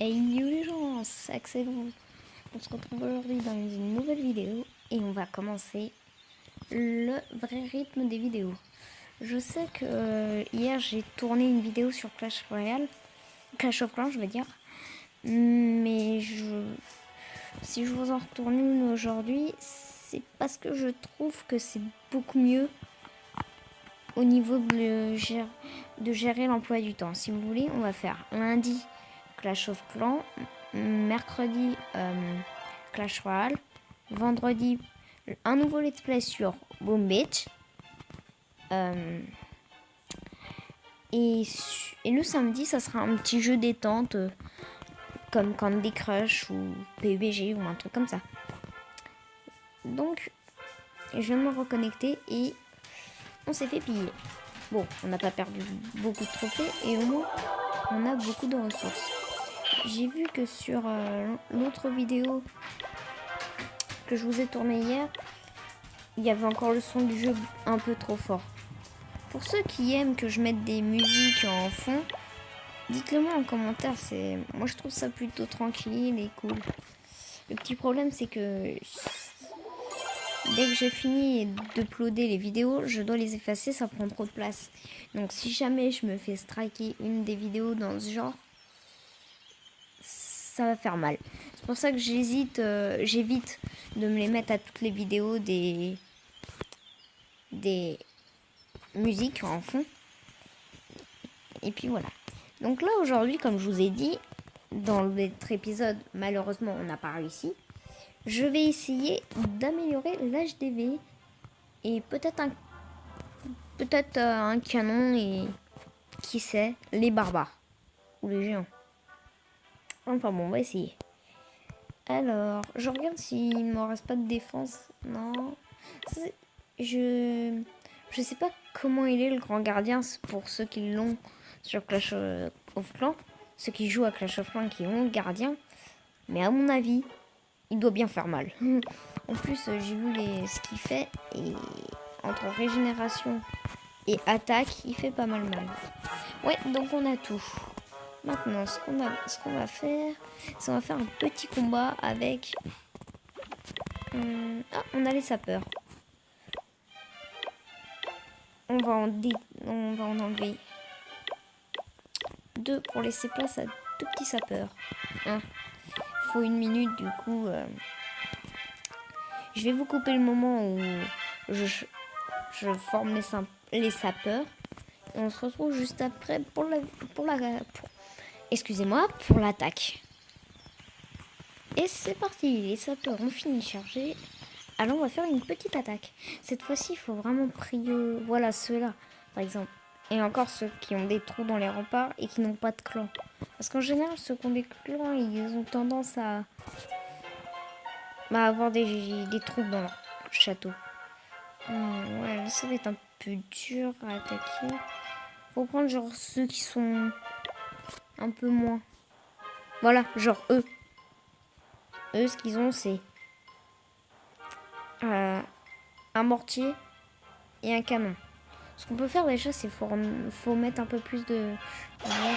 Et yo les gens, c'est Axel. On se retrouve aujourd'hui dans une nouvelle vidéo et on va commencer le vrai rythme des vidéos. Je sais que hier j'ai tourné une vidéo sur Clash Royale, Clash of Clans je veux dire, mais si je vous en retourne une aujourd'hui, c'est parce que je trouve que c'est beaucoup mieux au niveau de gérer l'emploi du temps. Si vous voulez, on va faire lundi Clash of Clans, mercredi Clash Royale, vendredi un nouveau let's play sur Boom Beach, et le samedi ça sera un petit jeu détente comme Candy Crush ou PUBG ou un truc comme ça. Donc je viens de me reconnecter et on s'est fait piller. Bon, on n'a pas perdu beaucoup de trophées et au moins on a beaucoup de ressources. J'ai vu que sur l'autre vidéo que je vous ai tournée hier, il y avait encore le son du jeu un peu trop fort. Pour ceux qui aiment que je mette des musiques en fond, dites-le moi en commentaire. Moi je trouve ça plutôt tranquille et cool. Le petit problème c'est que dès que j'ai fini d'uploader les vidéos, je dois les effacer, ça prend trop de place. Donc si jamais je me fais striker une des vidéos dans ce genre, ça va faire mal. C'est pour ça que j'évite de me les mettre à toutes les vidéos des musiques en fond. Et puis voilà. Donc là aujourd'hui, comme je vous ai dit, dans l'autre épisode, malheureusement on n'a pas réussi. Je vais essayer d'améliorer l'HDV et peut-être un canon et qui sait, les barbares ou les géants. Enfin bon, on va essayer. Alors, je regarde s'il ne me reste pas de défense. Non. Je sais pas comment il est le grand gardien pour ceux qui l'ont sur Clash of Clans. Ceux qui jouent à Clash of Clans qui ont le gardien. Mais à mon avis, il doit bien faire mal. En plus, j'ai vu ce qu'il fait. Et entre régénération et attaque, il fait pas mal. Ouais, donc on a tout. Maintenant, ce qu'on va faire, c'est qu'on va faire un petit combat avec... on a les sapeurs. On va en enlever 2 pour laisser place à 2 petits sapeurs. Faut 1 minute, du coup... je vais vous couper le moment où je forme les sapeurs. Et on se retrouve juste après pour l'attaque. Et c'est parti, les sapeurs ont fini de charger. Alors on va faire une petite attaque. Cette fois-ci, il faut vraiment prier. Voilà, ceux-là, par exemple. Et encore ceux qui ont des trous dans les remparts et qui n'ont pas de clan. Parce qu'en général, ceux qui ont des clans, ils ont tendance à avoir des trous dans leur château. Ouais, ça va être un peu dur à attaquer. Faut prendre genre ceux qui sont un peu moins. Voilà, genre eux. Eux, ce qu'ils ont, c'est un mortier et un canon. Ce qu'on peut faire déjà, c'est faut mettre un peu plus de... Non.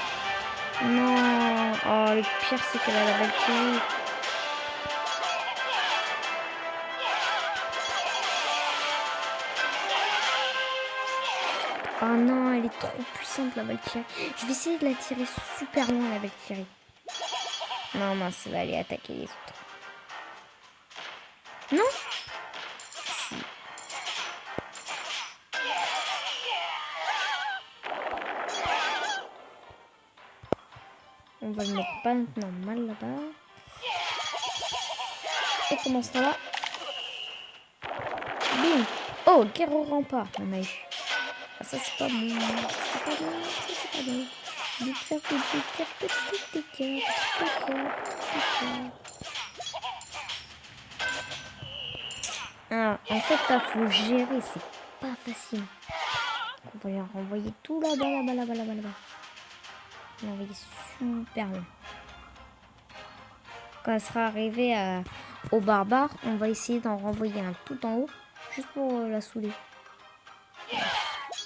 Oh, le pire, c'est qu'elle a la Valkyrie. Oh non, elle est trop puissante, la Valkyrie. Je vais essayer de la tirer super loin, la Valkyrie. Non, mince, ça va aller attaquer les autres. Non? Si. On va le mettre pas normal là-bas. Et comment ça va? Bim! Oh, guerre au rempart, on a eu. Ah, ça c'est pas bon. C'est pas bon, c'est pas bon. Ah, en fait, il faut gérer, c'est pas facile. On va les renvoyer tout là-bas. On va l'envoyer super loin. Quand elle sera arrivée au barbare, on va essayer d'en renvoyer un tout en haut, juste pour la saouler.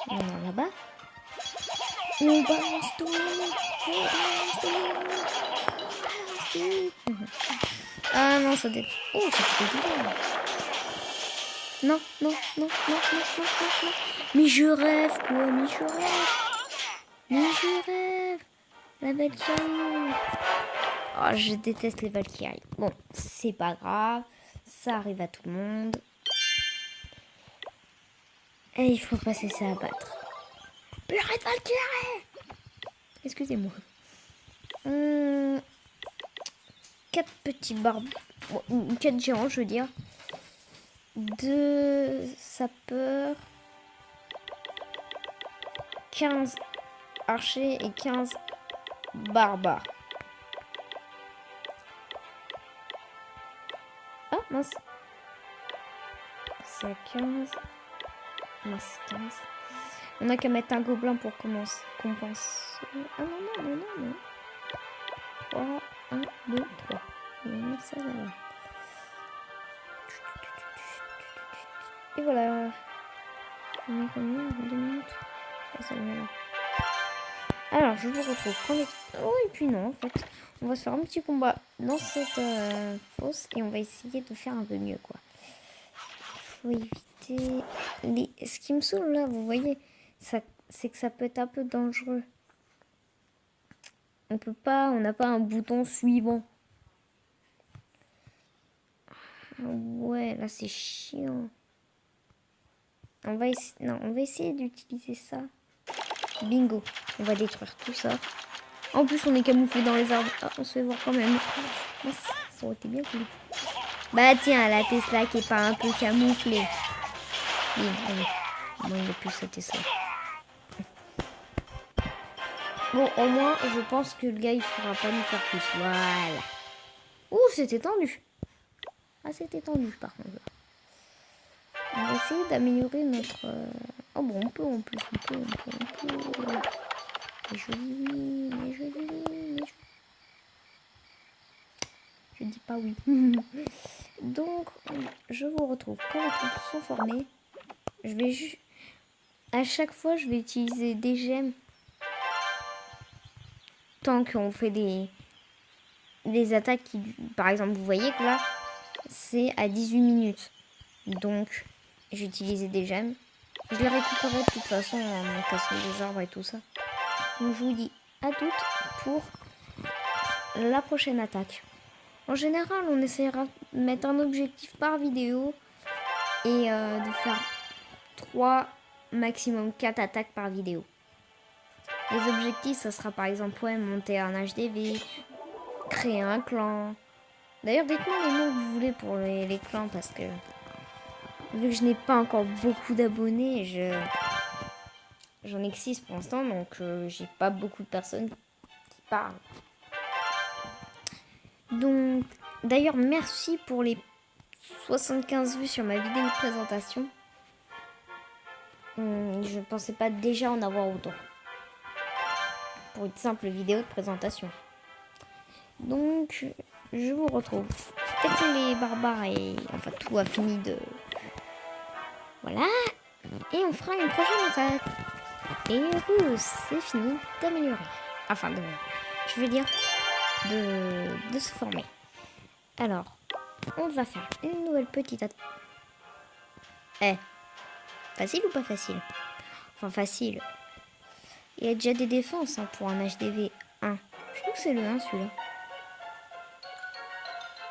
On en là-bas. Et on balance tout. non, ça dé... Oh, ça fait des dégâts. Non, non, non, non, non, non, non, non. Mais je rêve, quoi, mais je rêve. Mais je rêve. La Valkyrie. Oh, je déteste les Valkyries. Bon, c'est pas grave. Ça arrive à tout le monde. Et il faut pas se laisser abattre. Purée de Valkyrie. Excusez-moi. 4 petits barbes. 4 géants, je veux dire. 2 sapeurs. 15 archers et 15 barbares. Ah, mince. C'est 15. Mince, 15. On a qu'à mettre un gobelin pour compenser. Ah non, non, non, non, non. 3, 1, 2, 3. On va mettre ça là. Et voilà. On est combien? 2 minutes. Ça va là. Alors, je vous retrouve. Oh, et puis non, en fait. On va se faire un petit combat dans cette fosse et on va essayer de faire un peu mieux, quoi. Faut éviter ce qui me saoule là, vous voyez, c'est que ça peut être un peu dangereux. On n'a pas un bouton suivant. Ouais, là c'est chiant. On va essayer d'utiliser ça. Bingo, on va détruire tout ça. En plus, on est camouflé dans les arbres. Ah, on se fait voir quand même. Oh, ça aurait été bien cool. Bah tiens, la Tesla qui est pas un peu camouflée. Oui, moi il a plus sa Tesla. Bon, au moins, je pense que le gars, il ne pourra pas nous faire plus. Voilà. Ouh, c'était tendu. Ah, c'était tendu, par contre. On va essayer d'améliorer notre... Oh bon, on peut en plus. On peut. Mais je dis oui, mais je dis oui, mais je dis pas oui. Donc, je vous retrouve quand les troupes sont formées. Je vais juste... À chaque fois, je vais utiliser des gemmes. Tant qu'on fait des attaques qui... Par exemple, vous voyez que là, c'est à 18 minutes. Donc, j'ai utilisé des gemmes. Je les récupérerai de toute façon en cassant les arbres et tout ça. Donc, je vous dis à toutes pour la prochaine attaque. En général, on essaiera de mettre un objectif par vidéo et de faire 3, maximum 4 attaques par vidéo. Les objectifs, ça sera par exemple monter un HDV, créer un clan. D'ailleurs, dites-moi les noms que vous voulez pour les clans parce que vu que je n'ai pas encore beaucoup d'abonnés, j'en ai que 6 pour l'instant, donc j'ai pas beaucoup de personnes qui parlent. Donc, d'ailleurs, merci pour les 75 vues sur ma vidéo de présentation. Je ne pensais pas déjà en avoir autant. Pour une simple vidéo de présentation. Donc, je vous retrouve. Dès que les barbares et enfin tout a fini de... Voilà. Et on fera une prochaine attaque. Et c'est fini d'améliorer. Enfin, je veux dire, de se former. Alors, on va faire une nouvelle petite attaque. Facile ou pas facile? Enfin, facile. Il y a déjà des défenses pour un HDV 1. Je crois que c'est le 1 celui-là.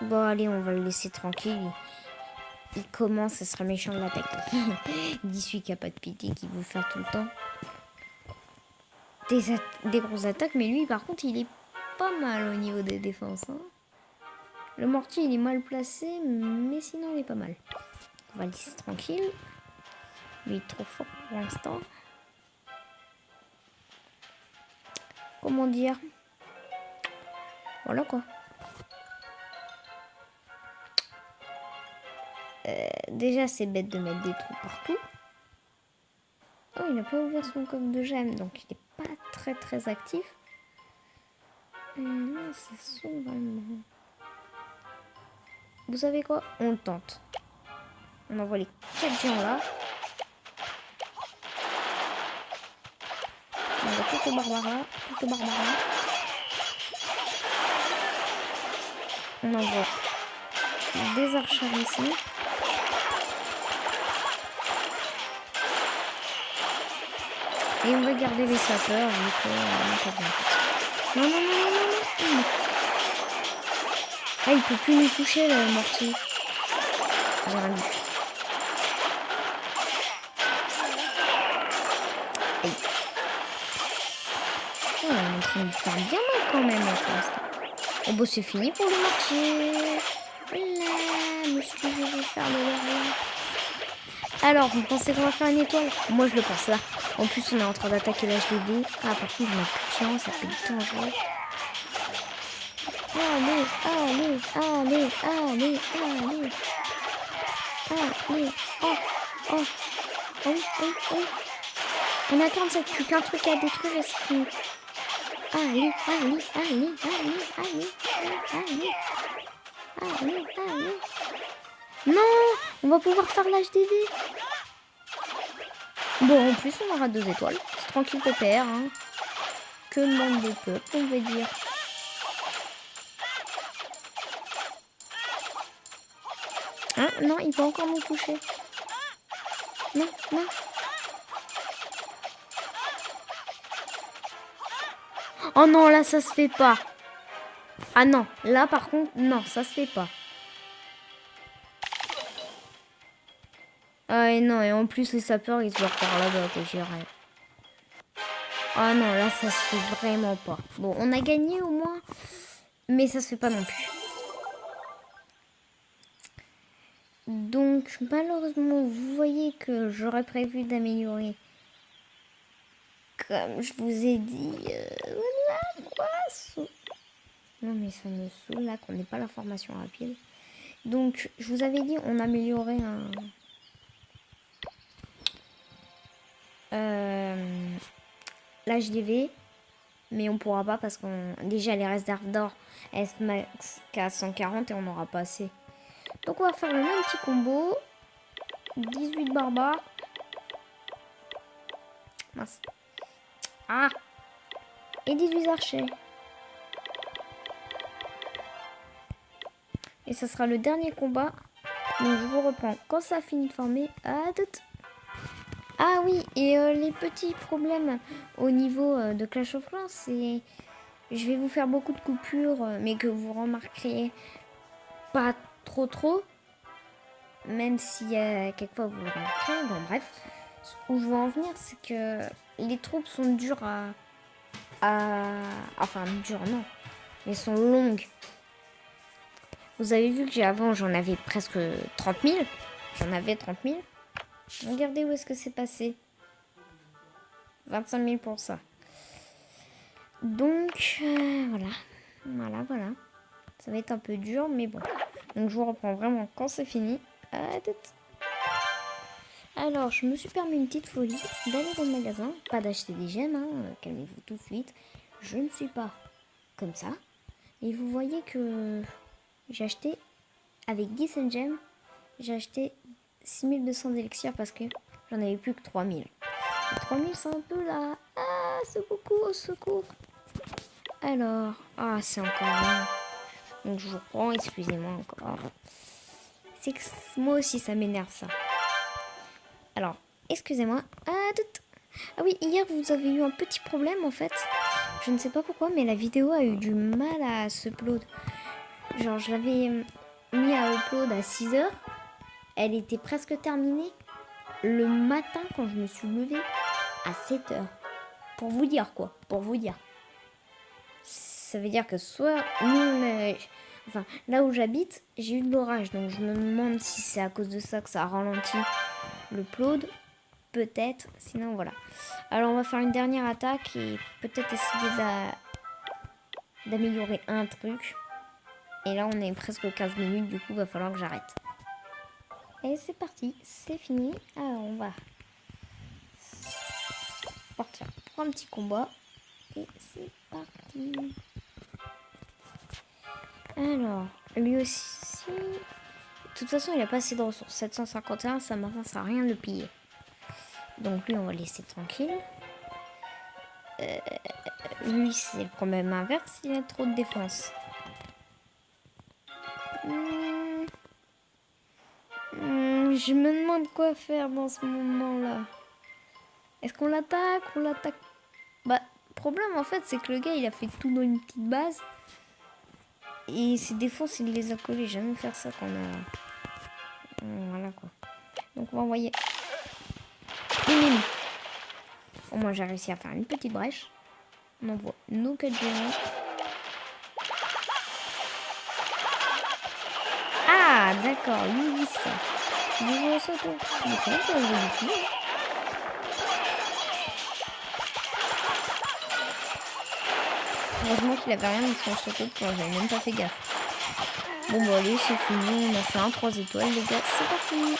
Bon, allez, on va le laisser tranquille. Il commence, ça sera méchant de l'attaquer. Il dit celui qui a pas de pitié, qui veut faire tout le temps des grosses attaques. Mais lui, par contre, il est pas mal au niveau des défenses. Hein. Le mortier, il est mal placé, mais sinon, il est pas mal. On va le laisser tranquille. Lui, il est trop fort pour l'instant. Comment dire? Voilà quoi. Déjà, c'est bête de mettre des trous partout. Oh, il n'a pas ouvert son coffre de gemmes, donc il n'est pas très actif. C'est souvent... Vous savez quoi? On le tente. On envoie les 4 géants là. On envoie quelques barbares là. On envoie des archers ici. Et on va garder les sapeurs vu que on n'a pas bien. Non, non, non, non, non, non. Ah, il peut plus nous toucher, le mortier. J'ai rien dit. Aïe. Oh, on est en train de faire bien mal quand même pour l'instant. Oh, bah, c'est fini pour le mortier. Voilà, monsieur, je vais faire de l'erreur. Alors, vous pensez qu'on va faire une étoile? Moi, je le pense là. En plus, on est en train d'attaquer l'HDV. Ah, par contre, on a plus de chance, ça peut être dangereux. Allez, allez, allez, allez, allez. Allez, oh, oh, oh, oh, oh. On a 47, plus qu'un truc à détruire et c'est fini. Allez, allez, allez, allez, allez, allez, allez, allez. Non, on va pouvoir faire l'HDV. Bon, en plus, on aura 2 étoiles. C'est tranquille, pépère. Hein. Que demande le peuple, on va dire. Hein, non, il peut encore nous toucher. Non, non. Oh non, là, ça se fait pas. Ah non, là, par contre, non, ça se fait pas. Ah et non, et en plus, les sapeurs, ils se barrent par là-bas, que j'ai rien. Ah non, là, ça se fait vraiment pas. Bon, on a gagné au moins, mais ça se fait pas non plus. Donc, malheureusement, vous voyez que j'aurais prévu d'améliorer. Comme je vous ai dit, voilà, quoi. Non, mais ça me saoule là qu'on n'ait pas la formation rapide. Donc, je vous avais dit, on améliorait l'HDV. Mais on pourra pas parce qu'on déjà les réserves d'or elles se max qu'à 140 et on n'aura pas assez. Donc on va faire le même petit combo. 18 barbares. Mince. Ah. Et 18 archers. Et ça sera le dernier combat. Donc je vous reprends quand ça finit de former. À tout. Ah oui, et les petits problèmes au niveau de Clash of Clans, c'est... Je vais vous faire beaucoup de coupures, mais que vous remarquerez pas trop. Même si quelquefois vous le remarquerez. Bon bref, où je veux en venir, c'est que les troupes sont dures Enfin, dures non, mais sont longues. Vous avez vu que avant, j'en avais presque 30 000. J'en avais 30 000. Regardez où est-ce que c'est passé. 25 000 pour ça. Donc, voilà. Voilà. Ça va être un peu dur, mais bon. Donc, je vous reprends vraiment quand c'est fini. À tout. Alors, je me suis permis une petite folie d'aller dans le magasin. Pas d'acheter des gemmes, hein, calmez-vous tout de suite. Je ne suis pas comme ça. Et vous voyez que j'ai acheté, avec 10 gemmes, j'ai acheté 6200 élixirs parce que j'en avais plus que 3000. 3000, c'est un peu là. Ah, c'est beaucoup, au secours. Alors, ah, c'est encore long. Donc, je vous reprends, excusez-moi encore. C'est que moi aussi, ça m'énerve ça. Alors, excusez-moi. Ah oui, hier, vous avez eu un petit problème, en fait. Je ne sais pas pourquoi, mais la vidéo a eu du mal à s'upload. Genre, je l'avais mis à upload à 6h. Elle était presque terminée le matin quand je me suis levée à 7h. Pour vous dire, quoi. Pour vous dire. Ça veut dire que soit nous, enfin, là où j'habite, j'ai eu de l'orage. Donc, je me demande si c'est à cause de ça que ça a ralenti l'upload. Peut-être, sinon voilà. Alors on va faire une dernière attaque et peut-être essayer d'améliorer un truc. Et là on est presque 15 minutes, du coup il va falloir que j'arrête. Et c'est parti, c'est fini. Alors on va partir pour un petit combat. Et c'est parti. Alors, lui aussi... De toute façon il a pas assez de ressources. 751, ça m'avance à rien de le piller. Donc lui on va laisser tranquille. Lui c'est le problème inverse, il a trop de défense. Je me demande quoi faire dans ce moment-là. Est-ce qu'on l'attaque? On l'attaque? Bah, le problème en fait, c'est que le gars, il a fait tout dans une petite base. Et ses défenses, il les a collés. Jamais faire ça quand on a... Voilà quoi. Donc on va envoyer une mine. Au moins j'ai réussi à faire une petite brèche. On envoie nos 4 géants. Ah d'accord, lui il ça. Tu veux jouer à ça toi? Mais comment tu vas jouer du tout? Heureusement qu'il avait rien de son château de plomb, j'avais même pas fait gaffe. Bon bah allez, c'est fini, on a fait un 3 étoiles les gars, c'est parti.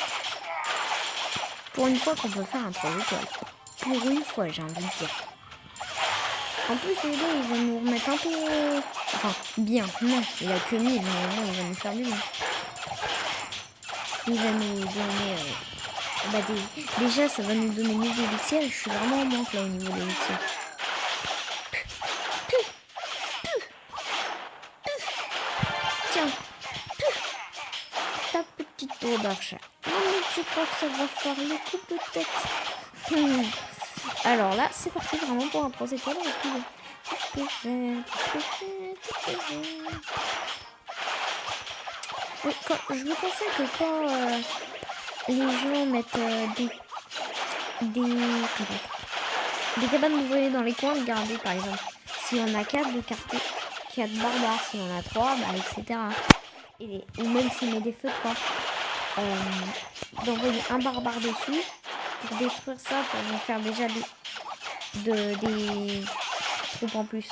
Pour une fois qu'on peut faire un 3 étoiles. Pour une fois, j'ai envie de dire. En plus, le gars, il va nous remettre un peu... Enfin, bien, non, il a que 1000, mais bon, il va nous faire du bien. Il va nous donner... Bah, déjà, ça va nous donner 1000 d'élixir, je suis vraiment en manque là au niveau de l'élixir. Tiens, ta petite tour d'archer. Non, mais tu crois que ça va faire le coup peut-être? Alors là, c'est parti vraiment pour un 3 étoiles. Oui, je vous conseille que quand les gens mettent des cabanes d'ouvriers dans les coins, regardez par exemple. Si on a 4 de cartes, 4 barbares, si on a 3, bah, etc. Ou même s'il met des feux de camp, d'envoyer un barbare dessus pour détruire ça, pour vous faire déjà des troupes en plus.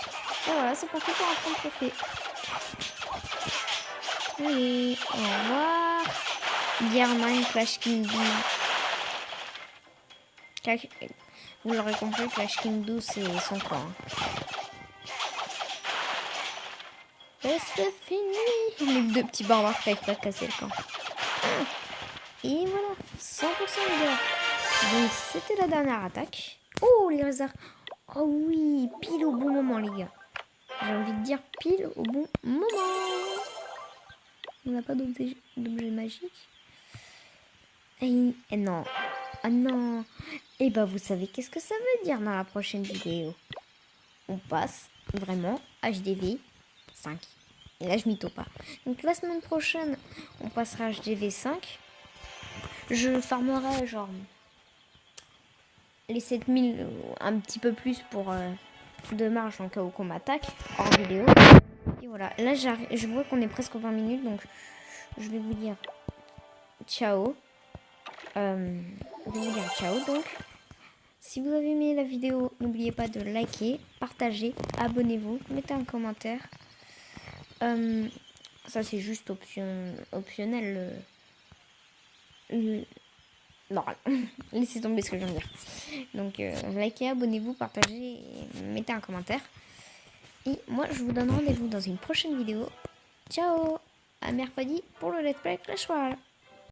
Et voilà, c'est parti pour un point de trophée. Allez, au revoir. Gearman, Clash King 12. Vous l'aurez compris, Clash King 12, c'est son camp. Et c'est fini. Les deux petits barbares qui n'arrivent pas à casser le camp. Et voilà, 100% les gars. Donc c'était la dernière attaque. Oh, les lézards. Oh oui, pile au bon moment les gars. J'ai envie de dire pile au bon moment. On n'a pas d'objet magique. Et non. Ah non. Et bah vous savez qu'est-ce que ça veut dire dans la prochaine vidéo. On passe vraiment HDV 5. Et là je m'y taupe pas. Donc la semaine prochaine, on passera HDV 5. Je farmerai genre les 7000, un petit peu plus pour de marge en cas où qu'on m'attaque hors vidéo. Et voilà, là je vois qu'on est presque aux 20 minutes, donc je vais vous dire ciao. Donc si vous avez aimé la vidéo, n'oubliez pas de liker, partager, abonnez-vous, mettez un commentaire. Ça c'est juste optionnel. Non, laissez tomber ce que je viens de dire. Donc likez, abonnez-vous, partagez et mettez un commentaire. Et moi je vous donne rendez-vous dans une prochaine vidéo. Ciao, à mercredi pour le Let's Play Clash Royale.